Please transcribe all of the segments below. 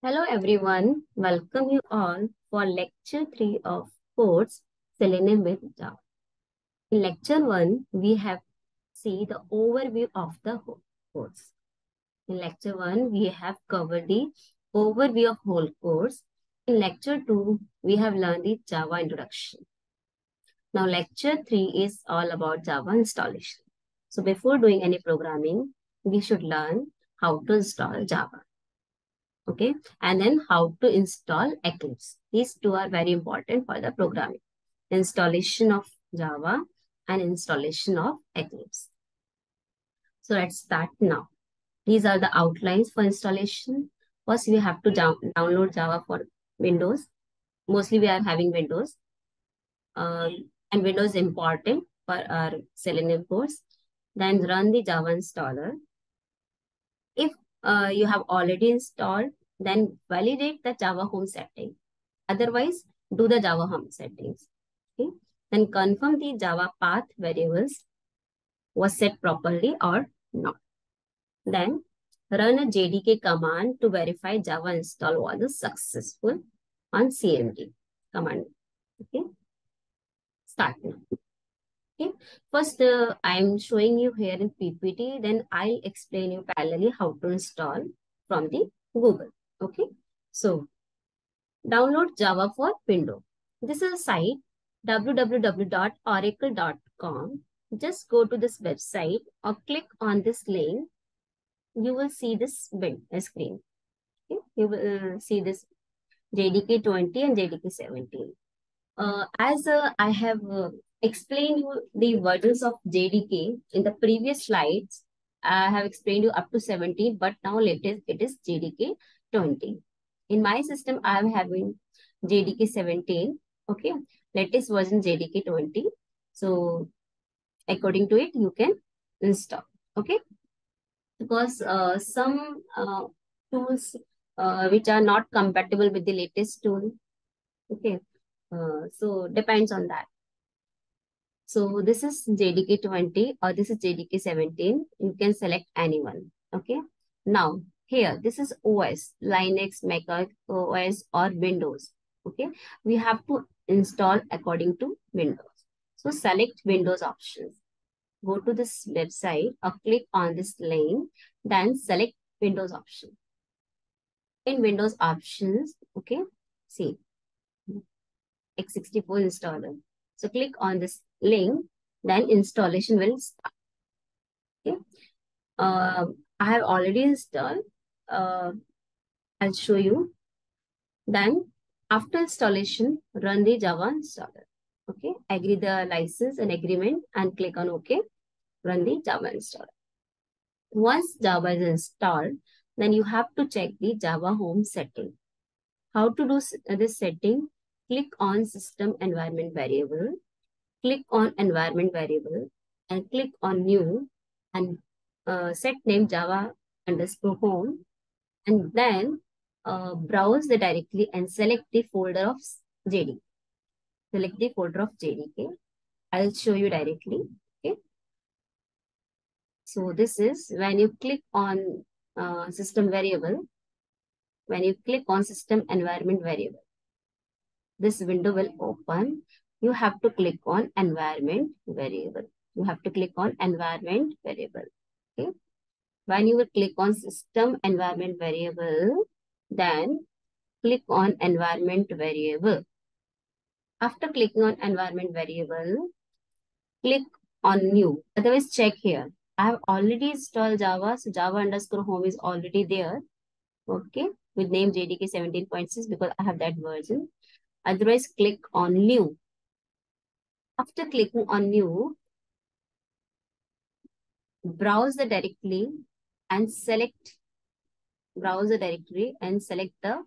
Hello everyone, welcome you all for lecture 3 of course Selenium with Java. In lecture 1, we have see the overview of the whole course. In lecture 1, we have covered the overview of whole course. In lecture 2, we have learned the Java introduction. Now lecture 3 is all about Java installation. So before doing any programming, we should learn how to install Java. Okay, and then how to install Eclipse. These two are very important for the programming. Installation of Java and installation of Eclipse. So let's start now. These are the outlines for installation. First, we have to download Java for Windows. Mostly we are having Windows. And Windows is important for our Selenium course. Then run the Java installer. If you have already installed, then validate the Java home setting. Otherwise, do the Java home settings. Okay. Then confirm the Java path variables was set properly or not. Then run a JDK command to verify Java install was successful on CMD command. Okay. Start now. Okay. First, I'm showing you here in PPT. Then I'll explain you parallelly how to install from the Google. Okay. So download Java for Windows. This is a site www.oracle.com. Just go to this website or click on this link. You will see this screen. Okay? You will see this JDK 20 and JDK 17. As I have explained you the versions of JDK in the previous slides, I have explained you up to 17, but now latest it is JDK 20. In my system, I am having JDK 17. Okay, latest version JDK 20. So according to it, you can install. Okay, because some tools which are not compatible with the latest tool. Okay, so depends on that. So this is JDK 20 or this is JDK 17. You can select anyone. Okay. Now here, this is OS, Linux, Mac OS or Windows. Okay. We have to install according to Windows. So select Windows options. Go to this website or click on this link, then select Windows option. In Windows options, okay, see, x64 installer. So click on this link, then installation will start. Okay. I have already installed. I'll show you. Then after installation, run the Java installer. Okay. Agree the license and agreement and click on OK. Run the Java installer. Once Java is installed, then you have to check the Java home setting. How to do this setting? Click on system environment variable. Click on environment variable and click on new and set name Java underscore home, and then browse the directory and select the folder of JDK. Select the folder of JDK. I'll show you directly. Okay. So this is when you click on system variable, when you click on system environment variable, this window will open. You have to click on environment variable. You have to click on environment variable. Okay. When you will click on system environment variable, then click on environment variable. After clicking on environment variable, click on new. Otherwise, check here. I have already installed Java. So Java underscore home is already there. Okay. With name JDK 17.6 because I have that version. Otherwise, click on new. After clicking on new, browse the directory and select the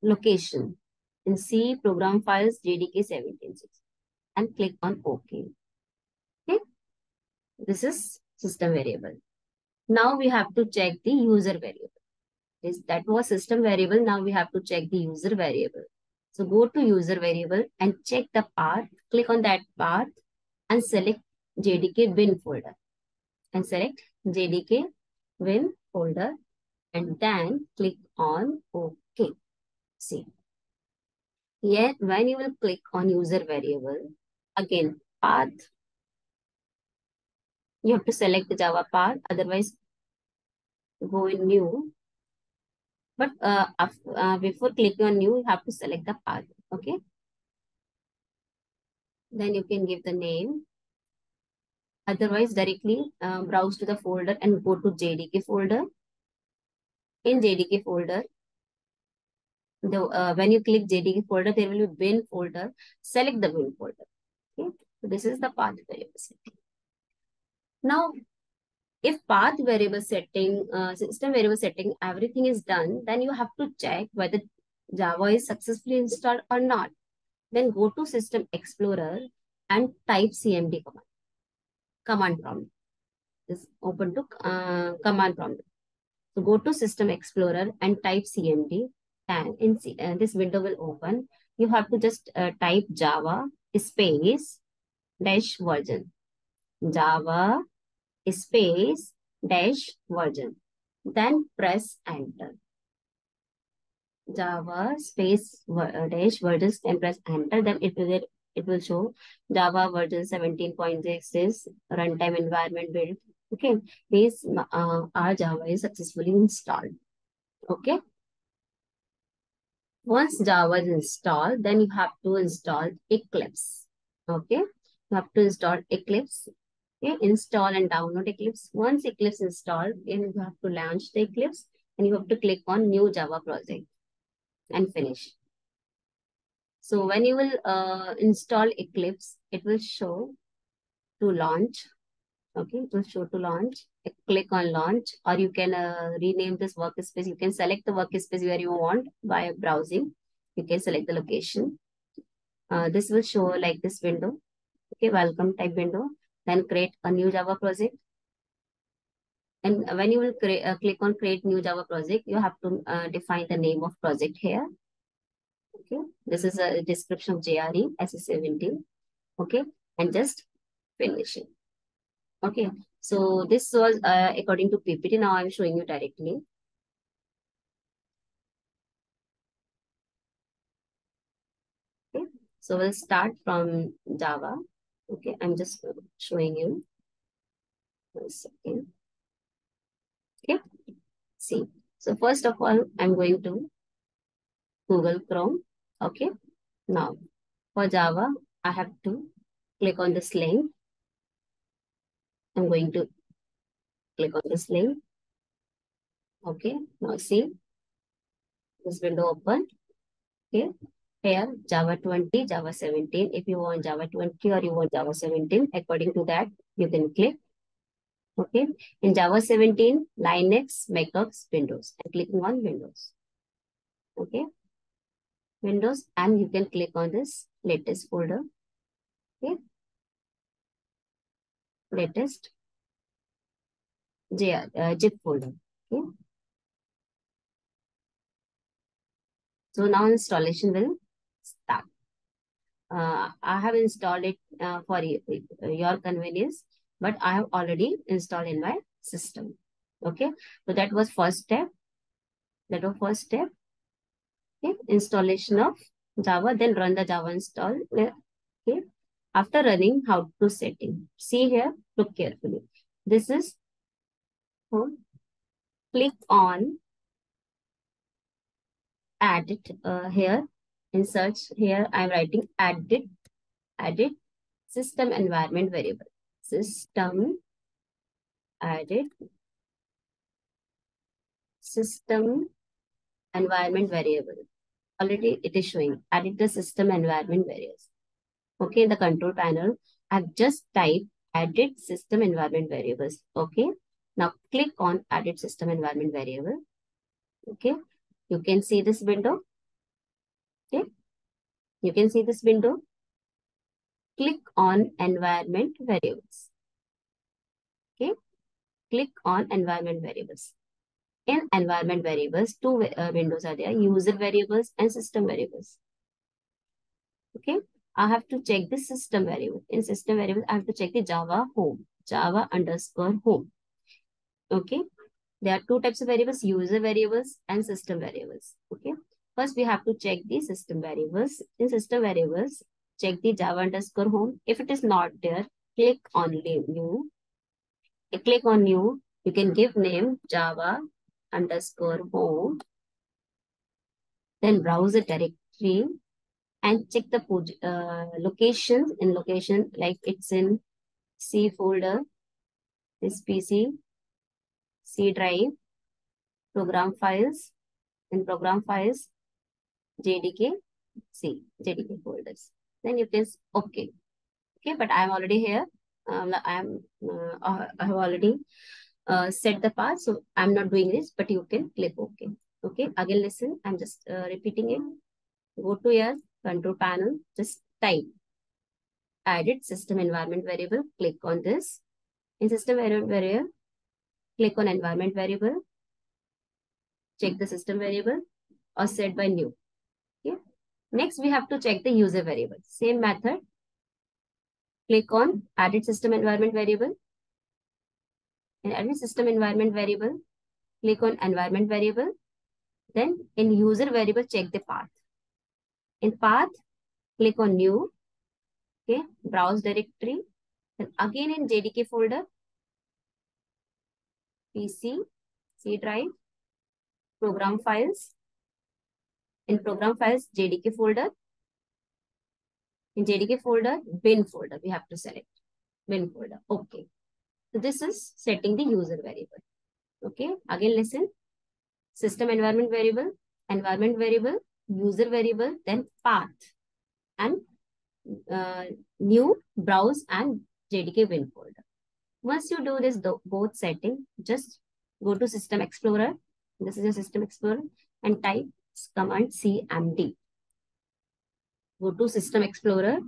location in C program files JDK 17.6 and click on OK. Okay, this is system variable. Now we have to check the user variable. That was system variable. Now we have to check the user variable. So go to user variable and check the path. Click on that path and select JDK bin folder. And select JDK bin folder and then click on OK. See, here when you will click on user variable, again, path, you have to select the Java path, otherwise go in new. But before clicking on new, you have to select the path. Okay. Then you can give the name. Otherwise, directly browse to the folder and go to JDK folder. In JDK folder, when you click JDK folder, there will be bin folder. Select the bin folder. Okay. So this is the path variable setting. Now, if path variable setting, system variable setting, everything is done, then you have to check whether Java is successfully installed or not. Then go to System Explorer and type CMD command. Command prompt is open to command prompt. So go to System Explorer and type CMD, and this window will open. You have to just type Java space dash version. Java space dash version. Then press enter. Java space dash versions and press enter. Then it will show Java version 17.6 is runtime environment build. Okay, this our Java is successfully installed. Okay, once Java is installed, then you have to install Eclipse. Okay, you have to install Eclipse. Okay, install and download Eclipse. Once Eclipse installed, then you have to launch the Eclipse and you have to click on new Java project and finish. So when you will install Eclipse, it will show to launch. Okay, it will show to launch. Click on launch, or you can rename this workspace. You can select the workspace where you want by browsing. You can select the location. This will show like this window. Okay, welcome type window. Then create a new Java project. And when you will click on create new Java project, you have to define the name of project here. Okay, this is a description of JRE SS17. Okay, and just finish it. Okay, so this was according to PPT. Now I'm showing you directly. Okay, so we'll start from Java. Okay, I'm just showing you. 1 second. Okay, see. So first of all, I'm going to Google Chrome. Okay, now for Java, I have to click on this link. I'm going to click on this link. Okay, now see this window open. Okay, here Java 20, Java 17. If you want Java 20 or you want Java 17, according to that, you can click. Okay, in Java 17, Linux, Mac/OS, Windows. I'm clicking on Windows. Okay, Windows, and you can click on this latest folder. Okay, latest zip folder. Okay, so now installation will start. I have installed it for your convenience, but I have already installed in my system. Okay, so that was first step. That was first step. Okay, installation of Java, then run the Java install. Okay, after running, how to setting. See here, look carefully. This is home. Click on edit here. In search here, I'm writing edit system environment variable. System edit system environment variable. Already it is showing edit the system environment variables. Okay, in the control panel, I've just typed edit system environment variables. Okay, now click on edit system environment variable. Okay, you can see this window. Okay, you can see this window. Click on environment variables. Okay, click on environment variables. In environment variables, two windows are there, user variables and system variables. Okay, I have to check the system variable. In system variable, I have to check the Java home, Java underscore home. Okay, There are two types of variables, user variables and system variables. Okay. First, we have to check the system variables. In system variables, check the Java underscore home. If it is not there, click on new. Click on new. You can give name Java underscore home. Then browse the directory and check the location. In location, like it's in C folder, this PC, C drive, program files, in program files, JDK, C, JDK folders. Then you can, okay. Okay, but I'm already here. I have already set the path, so I'm not doing this, but you can click OK. Okay, again listen, I'm just repeating it. Go to your control panel, just type edit system environment variable, click on this. In system environment variable, click on environment variable, check the system variable or set by new. Okay. Next, we have to check the user variable. Same method. Click on edit system environment variable. In edit system environment variable, click on environment variable. Then in user variable, check the path. In path, click on new. Okay, browse directory. Then again in JDK folder, PC, C drive, program files. In program files, JDK folder. In JDK folder, bin folder, we have to select bin folder. Okay. So this is setting the user variable. Okay. Again, listen. System environment variable, user variable, then path, and new browse and JDK bin folder. Once you do this both setting, just go to System Explorer. This is a System Explorer and type command CMD. Go to System Explorer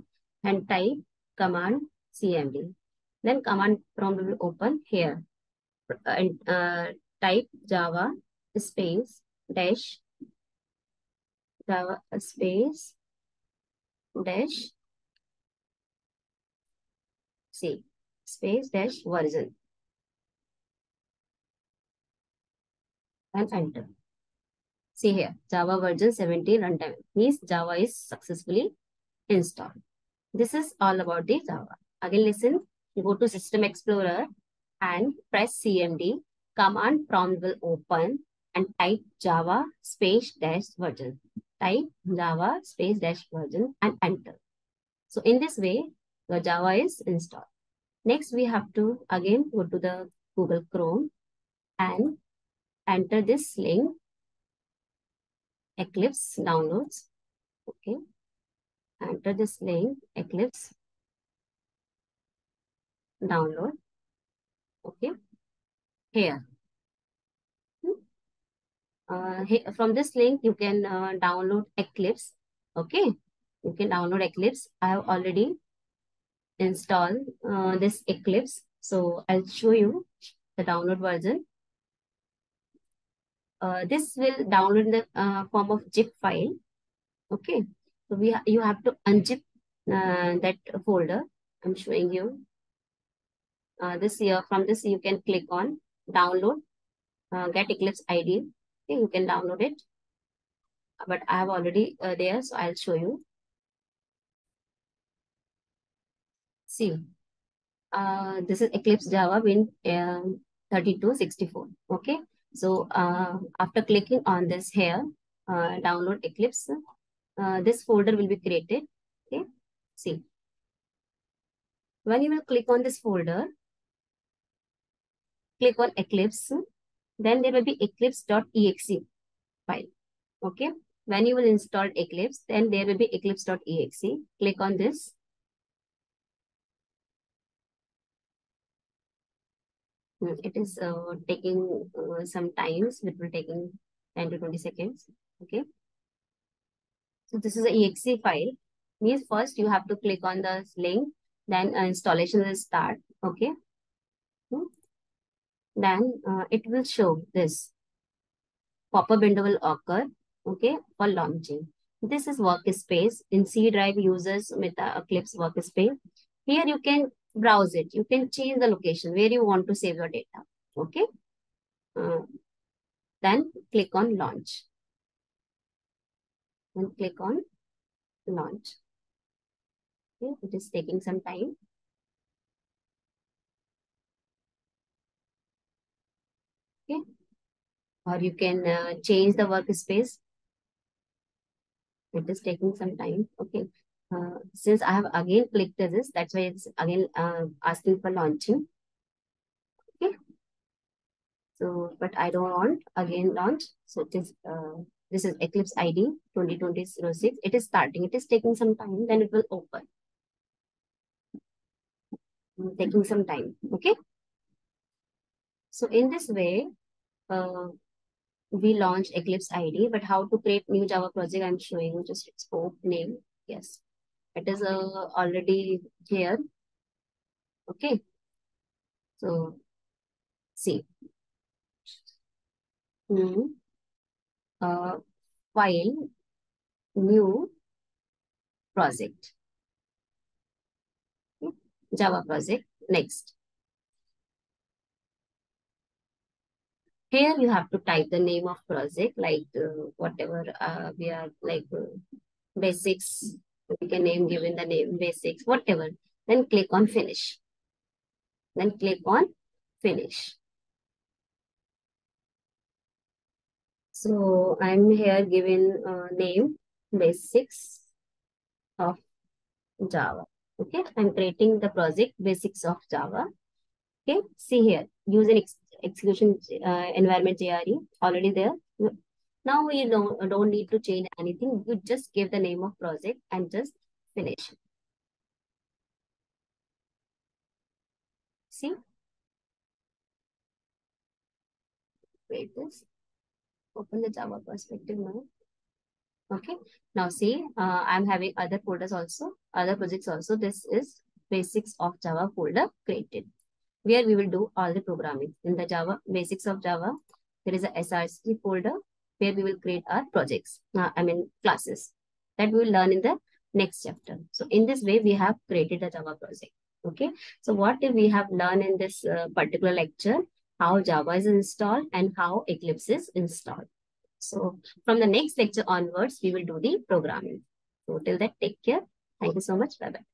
and type command CMD. Then command prompt will open here. And type Java space dash Java space dash C space dash version and enter. See here, Java version 17 runtime means Java is successfully installed. This is all about the Java. Again, listen, you go to System Explorer and press CMD. Command prompt will open and type Java space dash version. Type Java space dash version and enter. So in this way, your Java is installed. Next, we have to again go to the Google Chrome and enter this link, Eclipse downloads. Okay. Enter this link, Eclipse download. Okay. Here. From this link, you can download Eclipse. Okay. You can download Eclipse. I have already installed this Eclipse. So I'll show you the download version. This will download in the form of zip file. Okay. So you have to unzip that folder. I'm showing you. This here, from this you can click on download, get Eclipse ID. Okay, you can download it. But I have already there, so I'll show you. See, this is Eclipse Java Win 3264. Okay, so after clicking on this here, download Eclipse, this folder will be created. Okay, see, when you will click on this folder, click on Eclipse, then there will be eclipse.exe file. Okay, when you will install Eclipse, then there will be eclipse.exe. Click on this. It is taking some times. It will taking 10 to 20 seconds. Okay. So this is an exe file. Means first you have to click on the link, then installation will start. Okay. Then it will show this pop-up window will occur. Okay, for launching. This is workspace. In C drive users with the Eclipse workspace. Here you can browse it. You can change the location where you want to save your data. Okay. Uh, then click on launch. Then click on launch. Okay, it is taking some time. Okay, or you can change the workspace. It is taking some time. Okay. Since I have again clicked this, that's why it's again asking for launching. Okay. So, but I don't want again launch. So it is this is Eclipse ID 2020-06. It is starting. It is taking some time. Then it will open. Taking some time. Okay. So in this way, uh, we launch Eclipse ID. But how to create new Java project? I'm showing you just its name. Yes, it is already here. Okay. So see. Hmm. uh, File, new project, okay? Java project. Next. Here you have to type the name of project, like whatever we are like basics. We can name given the name basics, whatever. Then click on finish. Then click on finish. So I'm here given name basics of Java. Okay, I'm creating the project basics of Java. Okay, see here, use an execution environment JRE already there. Now you don't need to change anything. You just give the name of project and just finish. See, wait this. Open the Java perspective now. Okay, now see, I'm having other folders also, other projects also. This is basics of Java folder created, where we will do all the programming. In the Java, basics of Java, there is a SRC folder where we will create our projects, classes that we will learn in the next chapter. So in this way, we have created a Java project. Okay. So what we have learned in this particular lecture, how Java is installed and how Eclipse is installed. So from the next lecture onwards, we will do the programming. So till that, take care. Thank you so much. Bye-bye.